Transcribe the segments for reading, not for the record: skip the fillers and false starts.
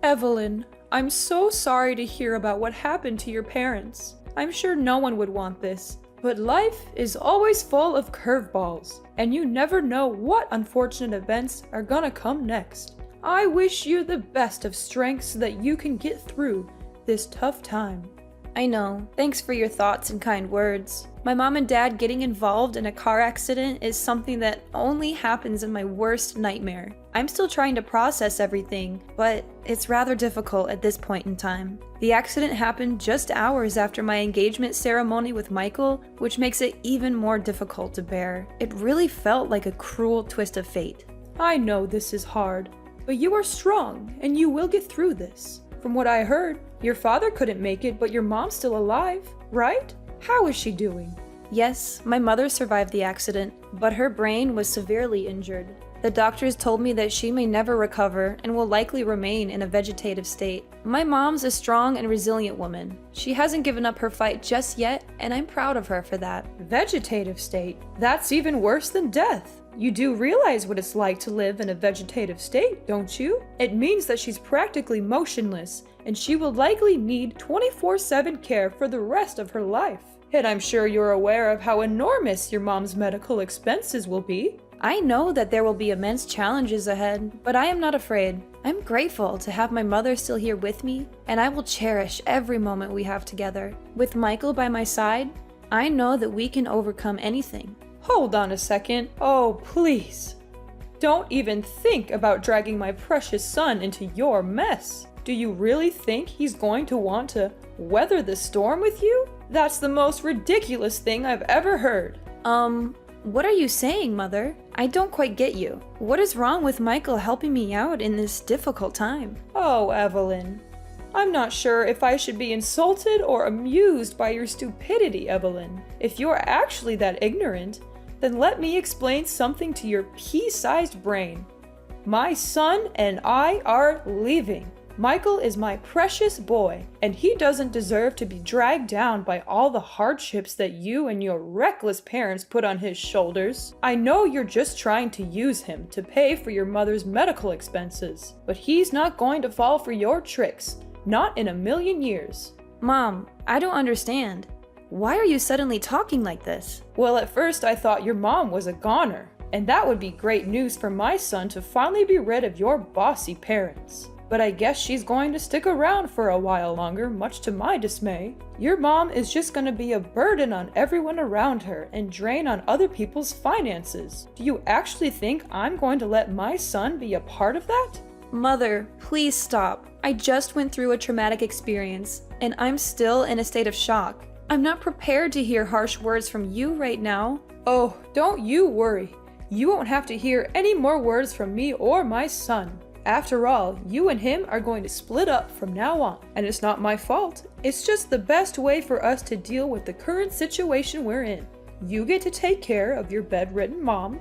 Evelyn, I'm so sorry to hear about what happened to your parents. I'm sure no one would want this, but life is always full of curveballs, and you never know what unfortunate events are gonna come next. I wish you the best of strength so that you can get through this tough time. I know. Thanks for your thoughts and kind words. My mom and dad getting involved in a car accident is something that only happens in my worst nightmare. I'm still trying to process everything, but it's rather difficult at this point in time. The accident happened just hours after my engagement ceremony with Michael, which makes it even more difficult to bear. It really felt like a cruel twist of fate. I know this is hard, but you are strong and you will get through this. From what I heard, your father couldn't make it, but your mom's still alive, right? How is she doing? Yes, my mother survived the accident, but her brain was severely injured. The doctors told me that she may never recover and will likely remain in a vegetative state. My mom's a strong and resilient woman. She hasn't given up her fight just yet, and I'm proud of her for that. Vegetative state? That's even worse than death. You do realize what it's like to live in a vegetative state, don't you? It means that she's practically motionless, and she will likely need 24/7 care for the rest of her life. And I'm sure you're aware of how enormous your mom's medical expenses will be. I know that there will be immense challenges ahead, but I am not afraid. I'm grateful to have my mother still here with me, and I will cherish every moment we have together. With Michael by my side, I know that we can overcome anything. Hold on a second. Oh, please. Don't even think about dragging my precious son into your mess. Do you really think he's going to want to weather the storm with you? That's the most ridiculous thing I've ever heard. What are you saying, Mother? I don't quite get you. What is wrong with Michael helping me out in this difficult time? Oh, Evelyn. I'm not sure if I should be insulted or amused by your stupidity, Evelyn. If you're actually that ignorant, then let me explain something to your pea-sized brain. My son and I are leaving. Michael is my precious boy, and he doesn't deserve to be dragged down by all the hardships that you and your reckless parents put on his shoulders. I know you're just trying to use him to pay for your mother's medical expenses, but he's not going to fall for your tricks, not in a million years. Mom, I don't understand. Why are you suddenly talking like this? Well, at first I thought your mom was a goner, and that would be great news for my son to finally be rid of your bossy parents. But I guess she's going to stick around for a while longer, much to my dismay. Your mom is just going to be a burden on everyone around her and drain on other people's finances. Do you actually think I'm going to let my son be a part of that? Mother, please stop. I just went through a traumatic experience, and I'm still in a state of shock. I'm not prepared to hear harsh words from you right now. Oh, don't you worry. You won't have to hear any more words from me or my son. After all, you and him are going to split up from now on, and it's not my fault. It's just the best way for us to deal with the current situation we're in. You get to take care of your bedridden mom,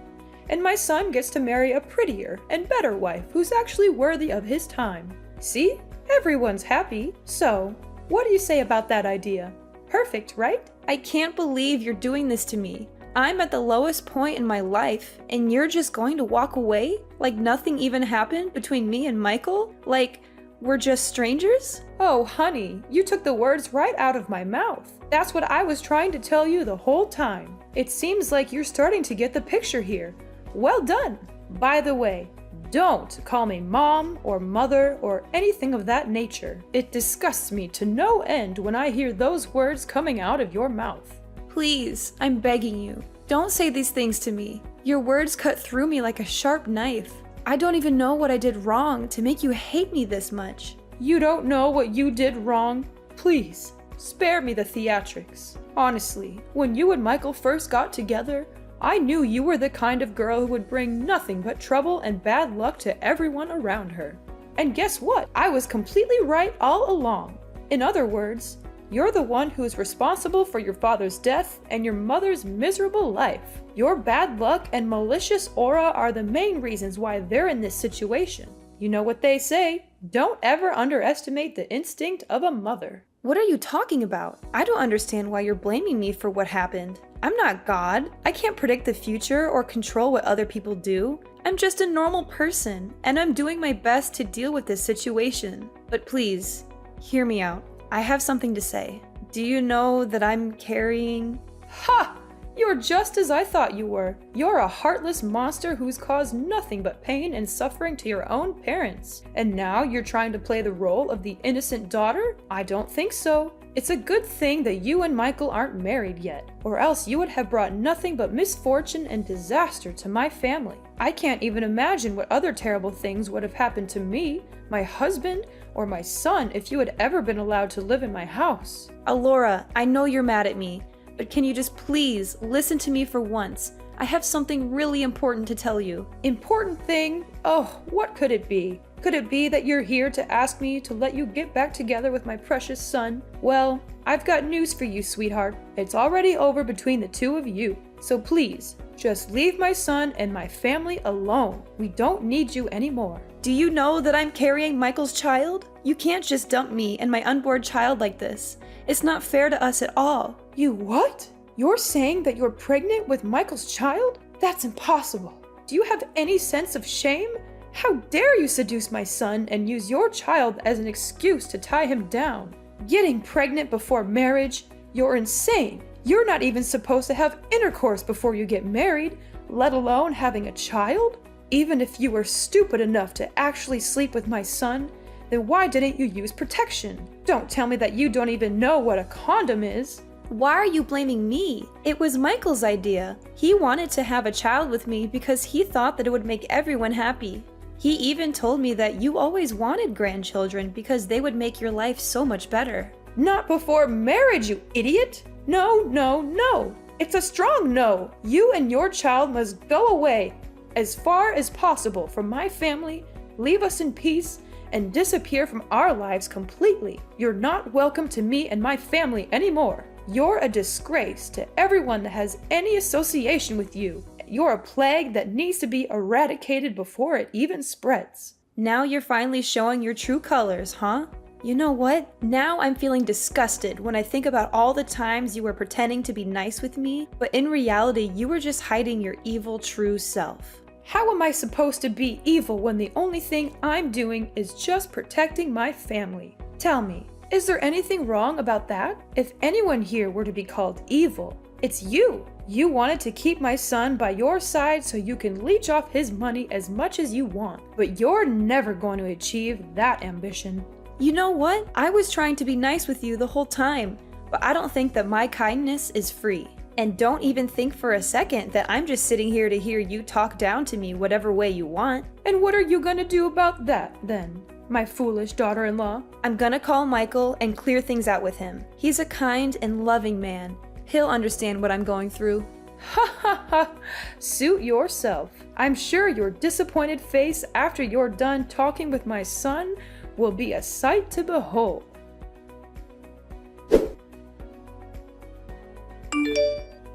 and my son gets to marry a prettier and better wife who's actually worthy of his time. See? Everyone's happy. So, what do you say about that idea? Perfect, right? I can't believe you're doing this to me. I'm at the lowest point in my life, and you're just going to walk away? Like nothing even happened between me and Michael? Like we're just strangers? Oh, honey, you took the words right out of my mouth. That's what I was trying to tell you the whole time. It seems like you're starting to get the picture here. Well done. By the way, don't call me mom or mother or anything of that nature. It disgusts me to no end when I hear those words coming out of your mouth. Please, I'm begging you. Don't say these things to me. Your words cut through me like a sharp knife. I don't even know what I did wrong to make you hate me this much. You don't know what you did wrong? Please, spare me the theatrics. Honestly, when you and Michael first got together, I knew you were the kind of girl who would bring nothing but trouble and bad luck to everyone around her. And guess what? I was completely right all along. In other words, you're the one who's responsible for your father's death and your mother's miserable life. Your bad luck and malicious aura are the main reasons why they're in this situation. You know what they say, don't ever underestimate the instinct of a mother. What are you talking about? I don't understand why you're blaming me for what happened. I'm not God. I can't predict the future or control what other people do. I'm just a normal person, and I'm doing my best to deal with this situation. But please, hear me out. I have something to say. Do you know that I'm carrying... Ha! You're just as I thought you were. You're a heartless monster who's caused nothing but pain and suffering to your own parents. And now you're trying to play the role of the innocent daughter? I don't think so. It's a good thing that you and Michael aren't married yet, or else you would have brought nothing but misfortune and disaster to my family. I can't even imagine what other terrible things would have happened to me, my husband, or my son if you had ever been allowed to live in my house. Alora, I know you're mad at me, but can you just please listen to me for once? I have something really important to tell you. Important thing? Oh, what could it be? Could it be that you're here to ask me to let you get back together with my precious son? Well, I've got news for you, sweetheart. It's already over between the two of you. So please, just leave my son and my family alone. We don't need you anymore. Do you know that I'm carrying Michael's child? You can't just dump me and my unborn child like this. It's not fair to us at all. You what? You're saying that you're pregnant with Michael's child? That's impossible. Do you have any sense of shame? How dare you seduce my son and use your child as an excuse to tie him down? Getting pregnant before marriage? You're insane. You're not even supposed to have intercourse before you get married, let alone having a child? Even if you were stupid enough to actually sleep with my son, then why didn't you use protection? Don't tell me that you don't even know what a condom is. Why are you blaming me? It was Michael's idea. He wanted to have a child with me because he thought that it would make everyone happy. He even told me that you always wanted grandchildren because they would make your life so much better. Not before marriage, you idiot! No, no, no! It's a strong no! You and your child must go away as far as possible from my family, leave us in peace, and disappear from our lives completely. You're not welcome to me and my family anymore. You're a disgrace to everyone that has any association with you. You're a plague that needs to be eradicated before it even spreads. Now you're finally showing your true colors, huh? You know what? Now I'm feeling disgusted when I think about all the times you were pretending to be nice with me, but in reality you were just hiding your evil true self. How am I supposed to be evil when the only thing I'm doing is just protecting my family? Tell me, is there anything wrong about that? If anyone here were to be called evil, it's you. You wanted to keep my son by your side so you can leech off his money as much as you want, but you're never going to achieve that ambition. You know what? I was trying to be nice with you the whole time, but I don't think that my kindness is free. And don't even think for a second that I'm just sitting here to hear you talk down to me whatever way you want. And what are you gonna do about that, then, my foolish daughter-in-law? I'm gonna call Michael and clear things out with him. He's a kind and loving man. He'll understand what I'm going through. Ha ha ha! Suit yourself. I'm sure your disappointed face after you're done talking with my son will be a sight to behold.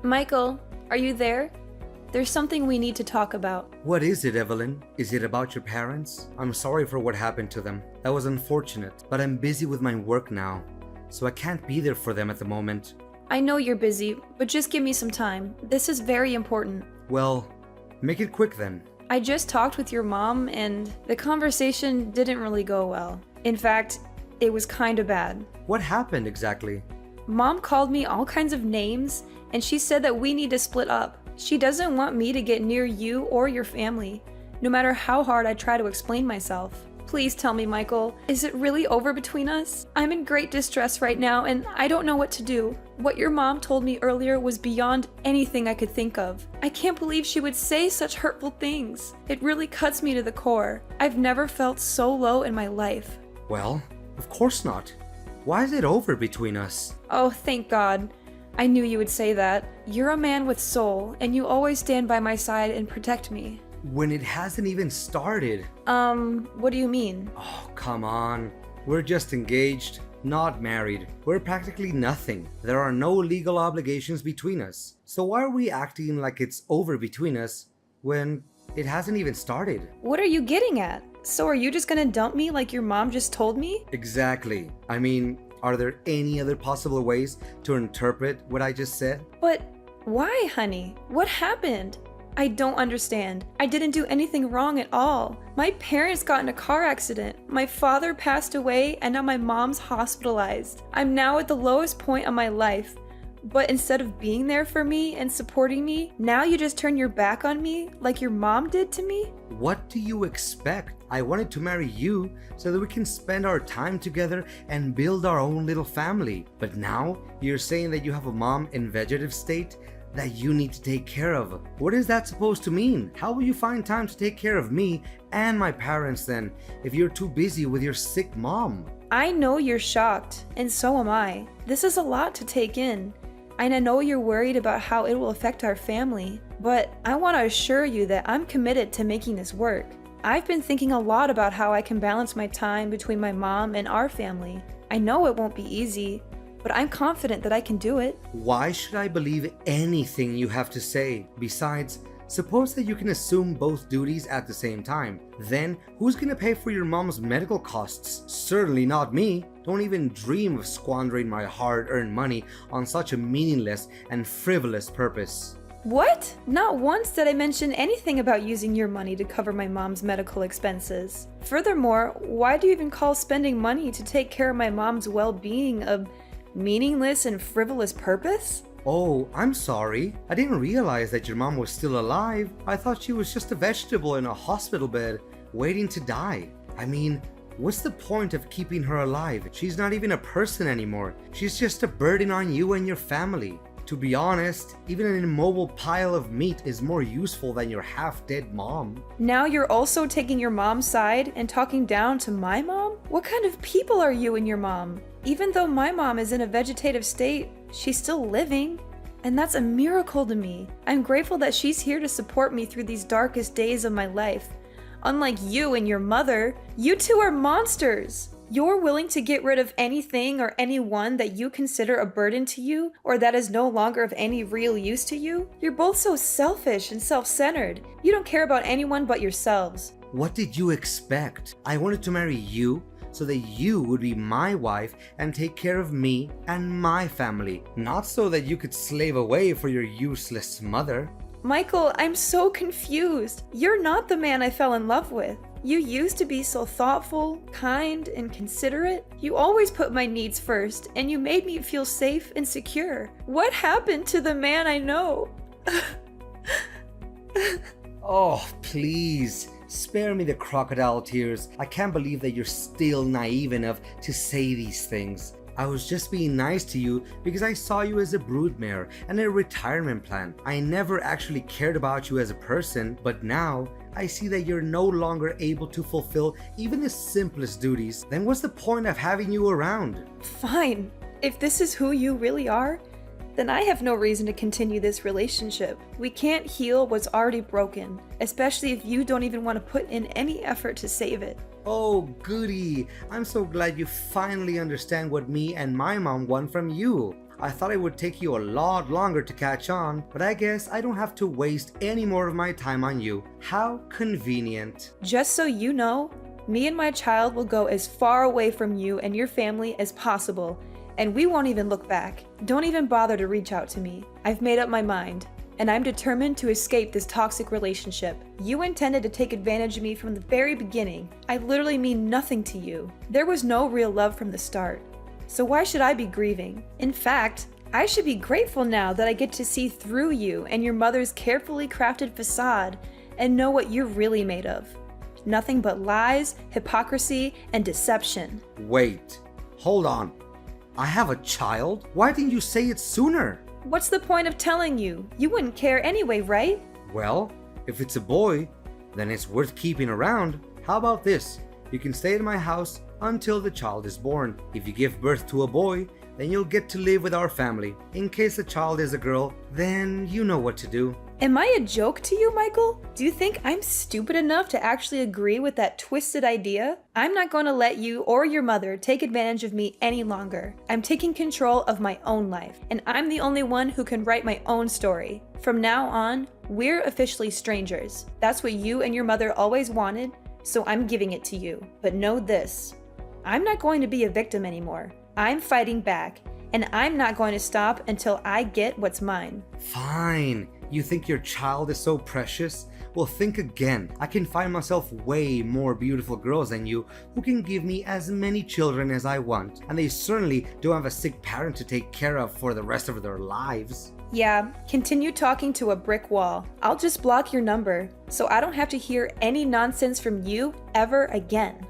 Michael, are you there? There's something we need to talk about. What is it, Evelyn? Is it about your parents? I'm sorry for what happened to them. That was unfortunate, but I'm busy with my work now, so I can't be there for them at the moment. I know you're busy, but just give me some time. This is very important. Well, make it quick then. I just talked with your mom, and the conversation didn't really go well. In fact, it was kinda bad. What happened exactly? Mom called me all kinds of names, and she said that we need to split up. She doesn't want me to get near you or your family, no matter how hard I try to explain myself. Please tell me, Michael, is it really over between us? I'm in great distress right now, and I don't know what to do. What your mom told me earlier was beyond anything I could think of. I can't believe she would say such hurtful things. It really cuts me to the core. I've never felt so low in my life. Well, of course not. Why is it over between us? Oh, thank God. I knew you would say that. You're a man with soul, and you always stand by my side and protect me. When it hasn't even started. What do you mean? Oh, come on. We're just engaged, not married. We're practically nothing. There are no legal obligations between us. So why are we acting like it's over between us when it hasn't even started? What are you getting at? So are you just gonna dump me like your mom just told me? Exactly. I mean, are there any other possible ways to interpret what I just said? But why, honey? What happened? I don't understand. I didn't do anything wrong at all. My parents got in a car accident. My father passed away, and now my mom's hospitalized. I'm now at the lowest point of my life. But instead of being there for me and supporting me, now you just turn your back on me like your mom did to me? What do you expect? I wanted to marry you so that we can spend our time together and build our own little family. But now you're saying that you have a mom in vegetative state that you need to take care of. What is that supposed to mean? How will you find time to take care of me and my parents then if you're too busy with your sick mom? I know you're shocked, and so am I. This is a lot to take in. And I know you're worried about how it will affect our family, but I want to assure you that I'm committed to making this work. I've been thinking a lot about how I can balance my time between my mom and our family. I know it won't be easy, but I'm confident that I can do it. Why should I believe anything you have to say? Besides, suppose that you can assume both duties at the same time. Then, who's gonna pay for your mom's medical costs? Certainly not me. Don't even dream of squandering my hard-earned money on such a meaningless and frivolous purpose. What? Not once did I mention anything about using your money to cover my mom's medical expenses. Furthermore, why do you even call spending money to take care of my mom's well-being a meaningless and frivolous purpose? Oh, I'm sorry. I didn't realize that your mom was still alive. I thought she was just a vegetable in a hospital bed, waiting to die. I mean, what's the point of keeping her alive? She's not even a person anymore. She's just a burden on you and your family. To be honest, even an immobile pile of meat is more useful than your half-dead mom. Now you're also taking your mom's side and talking down to my mom? What kind of people are you and your mom? Even though my mom is in a vegetative state, she's still living. And that's a miracle to me. I'm grateful that she's here to support me through these darkest days of my life. Unlike you and your mother, you two are monsters. You're willing to get rid of anything or anyone that you consider a burden to you or that is no longer of any real use to you. You're both so selfish and self-centered. You don't care about anyone but yourselves. What did you expect? I wanted to marry you so that you would be my wife and take care of me and my family, not so that you could slave away for your useless mother. Michael, I'm so confused. You're not the man I fell in love with. You used to be so thoughtful, kind, and considerate. You always put my needs first, and you made me feel safe and secure. What happened to the man I know? Oh, please. Spare me the crocodile tears. I can't believe that you're still naive enough to say these things. I was just being nice to you because I saw you as a broodmare and a retirement plan. I never actually cared about you as a person, but now I see that you're no longer able to fulfill even the simplest duties. Then what's the point of having you around? Fine. If this is who you really are, then I have no reason to continue this relationship. We can't heal what's already broken, especially if you don't even want to put in any effort to save it. Oh, goody. I'm so glad you finally understand what me and my mom want from you. I thought it would take you a lot longer to catch on, but I guess I don't have to waste any more of my time on you. How convenient. Just so you know, me and my child will go as far away from you and your family as possible, and we won't even look back. Don't even bother to reach out to me. I've made up my mind, and I'm determined to escape this toxic relationship. You intended to take advantage of me from the very beginning. I literally mean nothing to you. There was no real love from the start. So why should I be grieving? In fact, I should be grateful now that I get to see through you and your mother's carefully crafted facade and know what you're really made of. Nothing but lies, hypocrisy, and deception. Wait, hold on. I have a child? Why didn't you say it sooner? What's the point of telling you? You wouldn't care anyway, right? Well, if it's a boy, then it's worth keeping around. How about this? You can stay at my house until the child is born. If you give birth to a boy, then you'll get to live with our family. In case the child is a girl, then you know what to do. Am I a joke to you, Michael? Do you think I'm stupid enough to actually agree with that twisted idea? I'm not going to let you or your mother take advantage of me any longer. I'm taking control of my own life, and I'm the only one who can write my own story. From now on, we're officially strangers. That's what you and your mother always wanted, so I'm giving it to you. But know this, I'm not going to be a victim anymore. I'm fighting back, and I'm not going to stop until I get what's mine. Fine. You think your child is so precious? Well, think again. I can find myself way more beautiful girls than you who can give me as many children as I want, and they certainly don't have a sick parent to take care of for the rest of their lives. Yeah, continue talking to a brick wall. I'll just block your number, so I don't have to hear any nonsense from you ever again.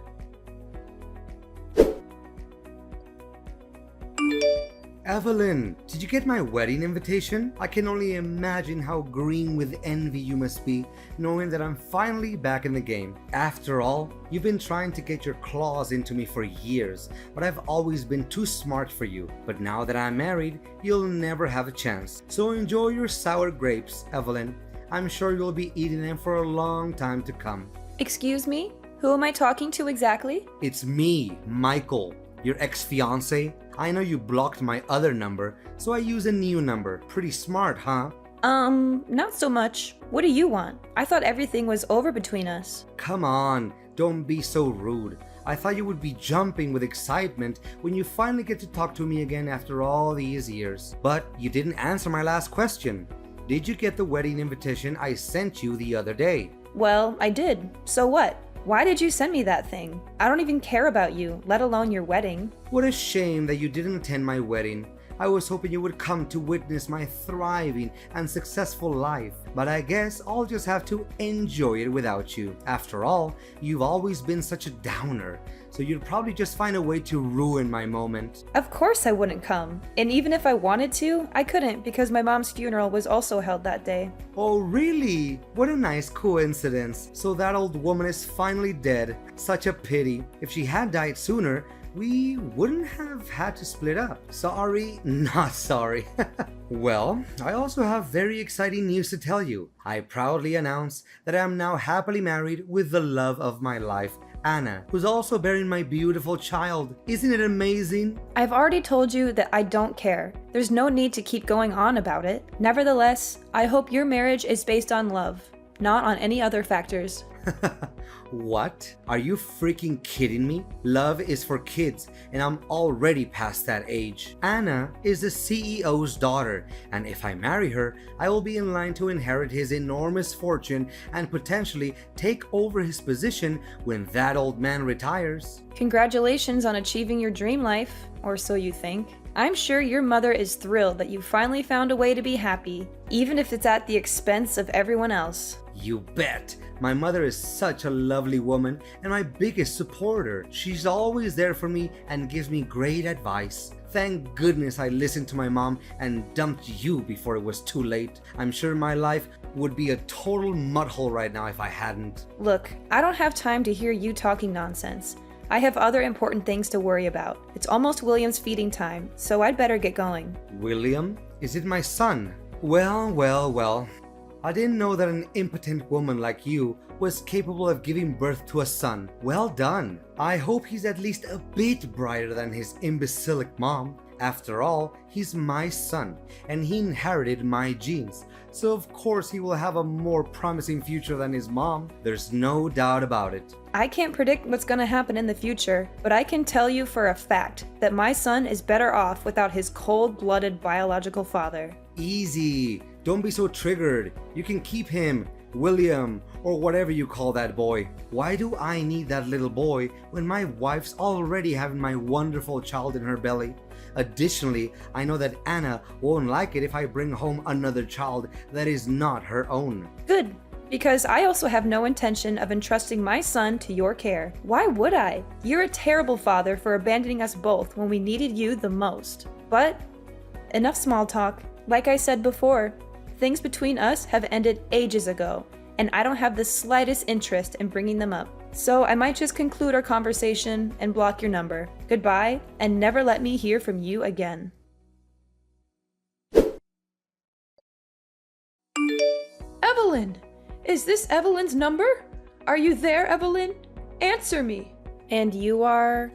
Evelyn, did you get my wedding invitation? I can only imagine how green with envy you must be, knowing that I'm finally back in the game. After all, you've been trying to get your claws into me for years, but I've always been too smart for you. But now that I'm married, you'll never have a chance. So enjoy your sour grapes, Evelyn. I'm sure you'll be eating them for a long time to come. Excuse me? Who am I talking to exactly? It's me, Michael, your ex-fiancé. I know you blocked my other number, so I use a new number. Pretty smart, huh? Not so much. What do you want? I thought everything was over between us. Come on, don't be so rude. I thought you would be jumping with excitement when you finally get to talk to me again after all these years. But you didn't answer my last question. Did you get the wedding invitation I sent you the other day? Well, I did. So what? Why did you send me that thing? I don't even care about you, let alone your wedding. What a shame that you didn't attend my wedding. I was hoping you would come to witness my thriving and successful life, but I guess I'll just have to enjoy it without you. After all, you've always been such a downer, so you'd probably just find a way to ruin my moment. Of course I wouldn't come. And even if I wanted to, I couldn't because my mom's funeral was also held that day. Oh really? What a nice coincidence. So that old woman is finally dead. Such a pity. If she had died sooner, we wouldn't have had to split up. Sorry, not sorry. Well, I also have very exciting news to tell you. I proudly announce that I am now happily married with the love of my life, Anna, who's also bearing my beautiful child. Isn't it amazing? I've already told you that I don't care. There's no need to keep going on about it. Nevertheless, I hope your marriage is based on love, not on any other factors. What? Are you freaking kidding me? Love is for kids, and I'm already past that age. Anna is the CEO's daughter, and if I marry her, I will be in line to inherit his enormous fortune and potentially take over his position when that old man retires. Congratulations on achieving your dream life, or so you think. I'm sure your mother is thrilled that you finally found a way to be happy, even if it's at the expense of everyone else. You bet! My mother is such a lovely woman and my biggest supporter. She's always there for me and gives me great advice. Thank goodness I listened to my mom and dumped you before it was too late. I'm sure my life would be a total mudhole right now if I hadn't. Look, I don't have time to hear you talking nonsense. I have other important things to worry about. It's almost William's feeding time, so I'd better get going. William? Is it my son? Well. I didn't know that an impotent woman like you was capable of giving birth to a son. Well done. I hope he's at least a bit brighter than his imbecilic mom. After all, he's my son, and he inherited my genes. So of course he will have a more promising future than his mom. There's no doubt about it. I can't predict what's going to happen in the future, but I can tell you for a fact that my son is better off without his cold-blooded biological father. Easy. Don't be so triggered. You can keep him, William, or whatever you call that boy. Why do I need that little boy when my wife's already having my wonderful child in her belly? Additionally, I know that Anna won't like it if I bring home another child that is not her own. Good, because I also have no intention of entrusting my son to your care. Why would I? You're a terrible father for abandoning us both when we needed you the most. But enough small talk. Like I said before, things between us have ended ages ago, and I don't have the slightest interest in bringing them up. So I might just conclude our conversation and block your number. Goodbye, and never let me hear from you again. Evelyn! Is this Evelyn's number? Are you there, Evelyn? Answer me! And you are?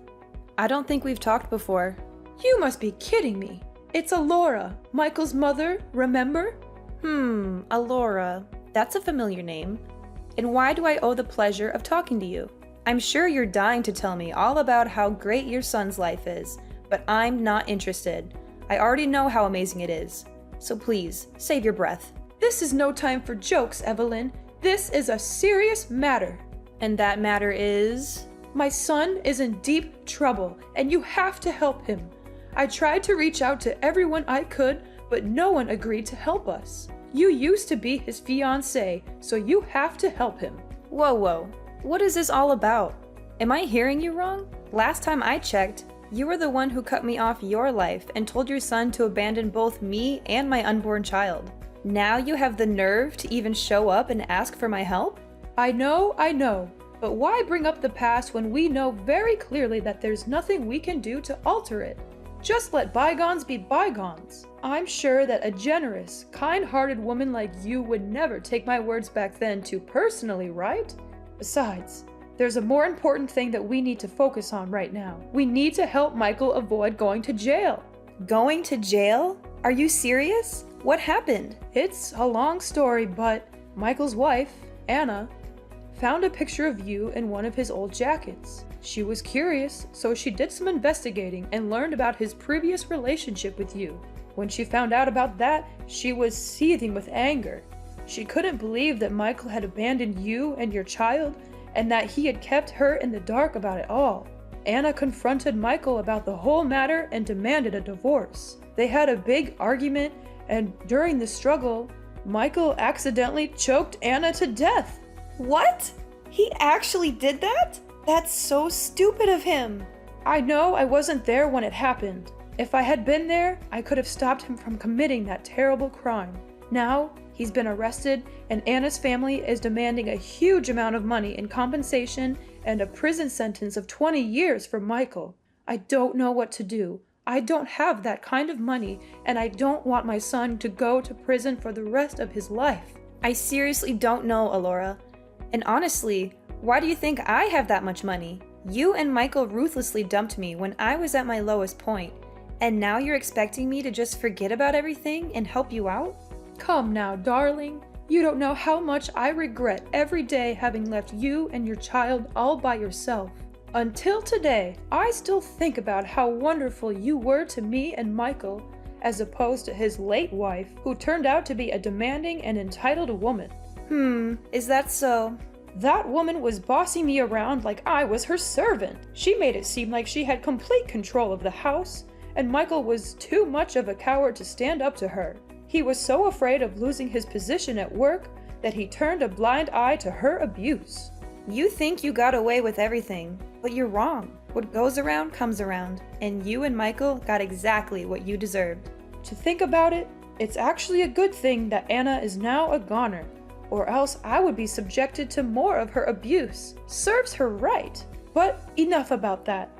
I don't think we've talked before. You must be kidding me. It's Alora, Michael's mother, remember? Alora. That's a familiar name. And why do I owe the pleasure of talking to you? I'm sure you're dying to tell me all about how great your son's life is, but I'm not interested. I already know how amazing it is. So please, save your breath. This is no time for jokes, Evelyn. This is a serious matter. And that matter is? My son is in deep trouble, and you have to help him. I tried to reach out to everyone I could, but no one agreed to help us. You used to be his fiancé, so you have to help him. Whoa. What is this all about? Am I hearing you wrong? Last time I checked, you were the one who cut me off your life and told your son to abandon both me and my unborn child. Now you have the nerve to even show up and ask for my help? I know, but why bring up the past when we know very clearly that there's nothing we can do to alter it? Just let bygones be bygones. I'm sure that a generous, kind-hearted woman like you would never take my words back then too personally, right? Besides, there's a more important thing that we need to focus on right now. We need to help Michael avoid going to jail. Going to jail? Are you serious? What happened? It's a long story, but Michael's wife, Anna, found a picture of you in one of his old jackets. She was curious, so she did some investigating and learned about his previous relationship with you. When she found out about that, she was seething with anger. She couldn't believe that Michael had abandoned you and your child, and that he had kept her in the dark about it all. Anna confronted Michael about the whole matter and demanded a divorce. They had a big argument, and during the struggle, Michael accidentally choked Anna to death. What? He actually did that? That's so stupid of him. I know I wasn't there when it happened. If I had been there, I could have stopped him from committing that terrible crime. Now, he's been arrested, and Anna's family is demanding a huge amount of money in compensation and a prison sentence of 20 years for Michael. I don't know what to do. I don't have that kind of money, and I don't want my son to go to prison for the rest of his life. I seriously don't know, Alora. And honestly, why do you think I have that much money? You and Michael ruthlessly dumped me when I was at my lowest point, and now you're expecting me to just forget about everything and help you out? Come now, darling. You don't know how much I regret every day having left you and your child all by yourself. Until today, I still think about how wonderful you were to me and Michael, as opposed to his late wife, who turned out to be a demanding and entitled woman. Is that so? That woman was bossing me around like I was her servant. She made it seem like she had complete control of the house, and Michael was too much of a coward to stand up to her. He was so afraid of losing his position at work that he turned a blind eye to her abuse. You think you got away with everything, but you're wrong. What goes around comes around, and you and Michael got exactly what you deserved. To think about it, it's actually a good thing that Anna is now a goner, or else I would be subjected to more of her abuse. Serves her right. But enough about that.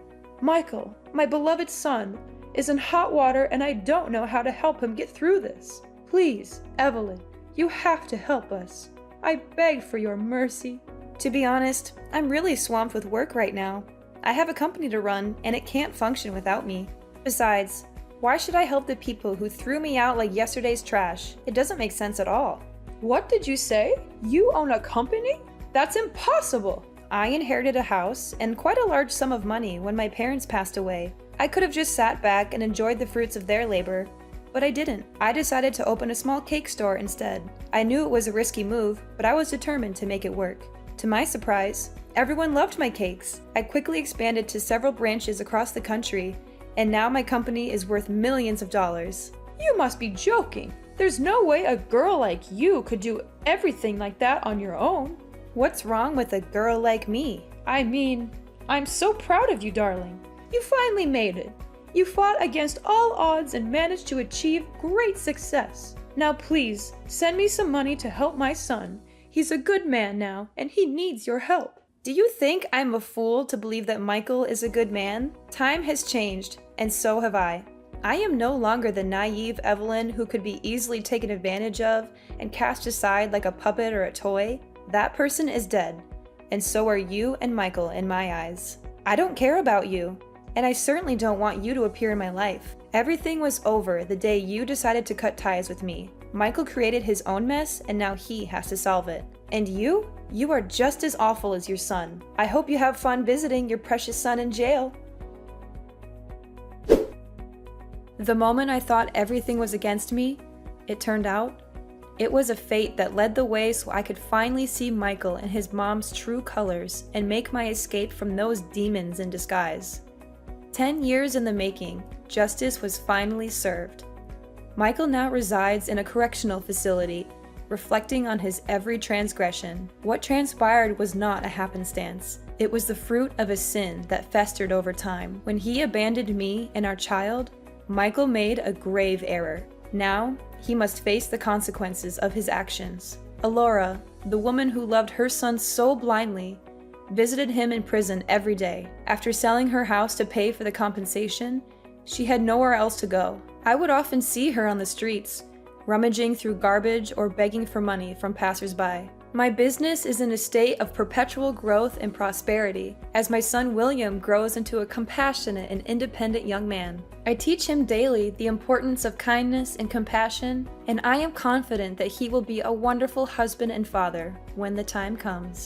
Michael, my beloved son, is in hot water, and I don't know how to help him get through this. Please, Evelyn, you have to help us. I beg for your mercy. To be honest, I'm really swamped with work right now. I have a company to run, and it can't function without me. Besides, why should I help the people who threw me out like yesterday's trash? It doesn't make sense at all. What did you say? You own a company? That's impossible! I inherited a house and quite a large sum of money when my parents passed away. I could have just sat back and enjoyed the fruits of their labor, but I didn't. I decided to open a small cake store instead. I knew it was a risky move, but I was determined to make it work. To my surprise, everyone loved my cakes. I quickly expanded to several branches across the country, and now my company is worth millions of dollars. You must be joking. There's no way a girl like you could do everything like that on your own. What's wrong with a girl like me? I mean, I'm so proud of you, darling. You finally made it. You fought against all odds and managed to achieve great success. Now please, send me some money to help my son. He's a good man now, and he needs your help. Do you think I'm a fool to believe that Michael is a good man? Time has changed, and so have I. I am no longer the naive Evelyn who could be easily taken advantage of and cast aside like a puppet or a toy. That person is dead, and so are you and Michael in my eyes. I don't care about you, and I certainly don't want you to appear in my life. Everything was over the day you decided to cut ties with me. Michael created his own mess, and now he has to solve it. And you are just as awful as your son. I hope you have fun visiting your precious son in jail. The moment I thought everything was against me, it turned out It was a fate that led the way so I could finally see Michael and his mom's true colors and make my escape from those demons in disguise. 10 years in the making, justice was finally served. Michael now resides in a correctional facility, reflecting on his every transgression. What transpired was not a happenstance. It was the fruit of a sin that festered over time. When he abandoned me and our child, Michael made a grave error. Now, he must face the consequences of his actions. Alora, the woman who loved her son so blindly, visited him in prison every day. After selling her house to pay for the compensation, she had nowhere else to go. I would often see her on the streets, rummaging through garbage or begging for money from passers-by. My business is in a state of perpetual growth and prosperity as my son William grows into a compassionate and independent young man. I teach him daily the importance of kindness and compassion, and I am confident that he will be a wonderful husband and father when the time comes.